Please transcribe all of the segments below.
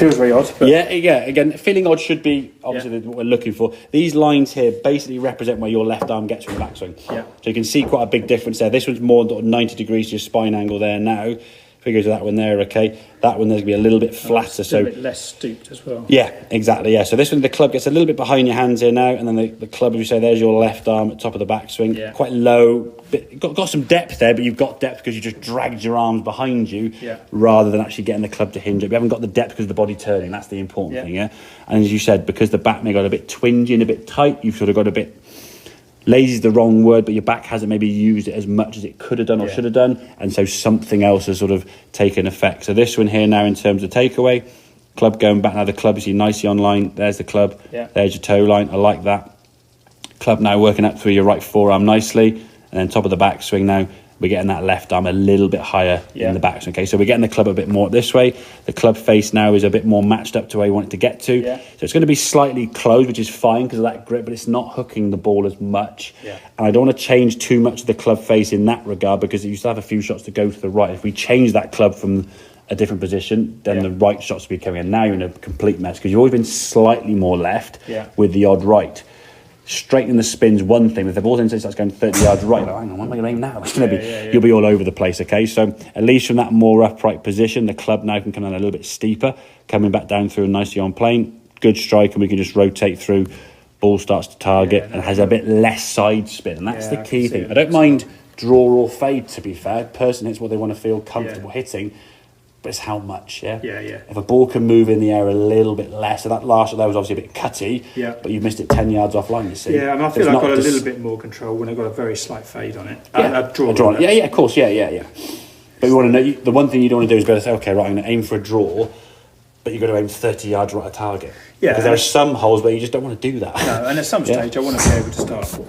feels very odd. But yeah. Again, feeling odd should be obviously what we're looking for. These lines here basically represent where your left arm gets from the backswing. Yeah. So you can see quite a big difference there. This one's more 90 degrees to your spine angle there now. Figures that one there, okay. That one there's going to be a little bit flatter. A bit less stooped as well. Yeah, exactly, yeah. So this one, the club gets a little bit behind your hands here now, and then the club, as you say, there's your left arm at top of the backswing. Yeah. Quite low. Got some depth there, but you've got depth because you just dragged your arms behind you rather than actually getting the club to hinge it. We haven't got the depth because of the body turning. That's the important thing, yeah. And as you said, because the back may got a bit twingy and a bit tight, you've sort of got a bit... Lazy is the wrong word, but your back hasn't maybe used it as much as it could have done or should have done, and so something else has sort of taken effect. So this one here now, in terms of takeaway, club going back now. The club you see nicely on line. There's the club. Yeah. There's your toe line. I like that. Club now working up through your right forearm nicely, and then top of the backswing now. We're getting that left arm a little bit higher in the backswing. Okay, so we're getting the club a bit more this way. The club face now is a bit more matched up to where you want it to get to. Yeah. So it's going to be slightly closed, which is fine because of that grip, but it's not hooking the ball as much. Yeah. And I don't want to change too much of the club face in that regard because you still have a few shots to go to the right. If we change that club from a different position, then the right shots will be coming in. Now you're in a complete mess because you've always been slightly more left with the odd right. Straightening the spin's one thing. If the ball's inside starts going 30 yards right, like, hang on, what am I going to aim now? It's going to be, you'll be all over the place, okay? So at least from that more upright position, the club now can come down a little bit steeper, coming back down through nicely on plane. Good strike, and we can just rotate through. Ball starts to target and has a bit less side spin, and that's the key thing. I don't mind draw or fade, to be fair. Person hits what they want to feel comfortable hitting. But it's how much, If a ball can move in the air a little bit less, so that last shot there was obviously a bit cutty, but you've missed it 10 yards offline, you see. Yeah, and I feel like I've got a little bit more control when I've got a very slight fade on it. A draw. Yeah, of course, yeah. But you want to know, the one thing you don't want to do is be able to say, okay, right, I'm going to aim for a draw, but you've got to aim 30 yards right at target. Yeah. Because there are some holes where you just don't want to do that. No, and at some stage I want to be able to start...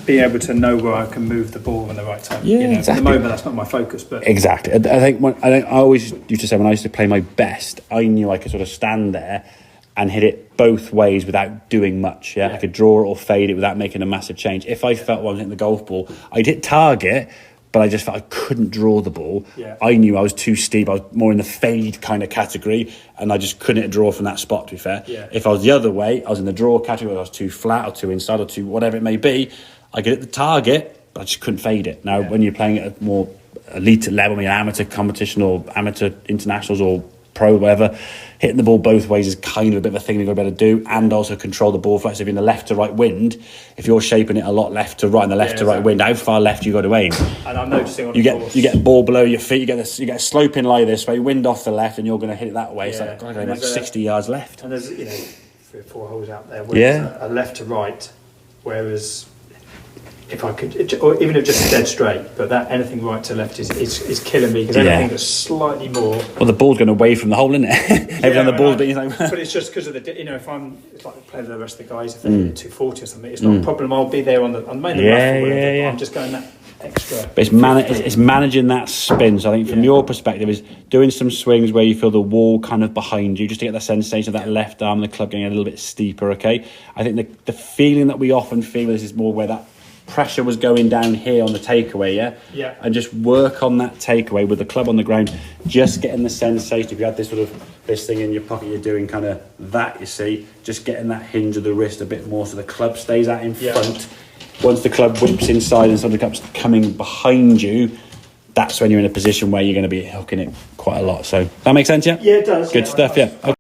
be able to know where I can move the ball in the right time. Exactly. At the moment, that's not my focus. But exactly. I always used to say when I used to play my best, I knew I could sort of stand there and hit it both ways without doing much. I could draw it or fade it without making a massive change. If I felt when I was hitting the golf ball, I'd hit target, but I just felt I couldn't draw the ball. I knew I was too steep. I was more in the fade kind of category, and I just couldn't hit a draw from that spot, to be fair. If I was the other way, I was in the draw category, I was too flat or too inside or too whatever it may be, I get at the target, but I just couldn't fade it. Now, when you're playing at a more elite level, amateur competition or amateur internationals or pro, whatever, hitting the ball both ways is kind of a bit of a thing you've got to be able to do, and also control the ball flight. So if you're in the left to right wind, if you're shaping it a lot left to right and the left to right wind, how far left you got to aim? And I'm noticing on you get a ball below your feet, you get a sloping lie this way, wind off the left, and you're going to hit it that way. It's like, God, like 60 yards left. And there's 3 or 4 holes out there where it's a left to right, whereas if I could, or even if just dead straight, but that anything right to left is killing me because anything that's slightly more. Well, the ball's going away from the hole, isn't it? Every time the ball's being like. But it's just because of the, if I'm, it's like playing with the rest of the guys, if they hit 240 or something, it's not a problem. I'll be there on the rough or whatever. I'm just going that extra. But it's managing that spin. So I think from your perspective is doing some swings where you feel the wall kind of behind you, just to get the sensation of that left arm, the club getting a little bit steeper. Okay, I think the feeling that we often feel is more where that pressure was going down here on the takeaway, and just work on that takeaway with the club on the ground, just getting the sensation. If you had this thing in your pocket, you're doing kind of that, you see, just getting that hinge of the wrist a bit more so the club stays out in front. Once the club whips inside and sort of comes coming behind you, that's when you're in a position where you're going to be hooking it quite a lot. So that makes sense, yeah? Yeah, it does. Good stuff, yeah. Okay.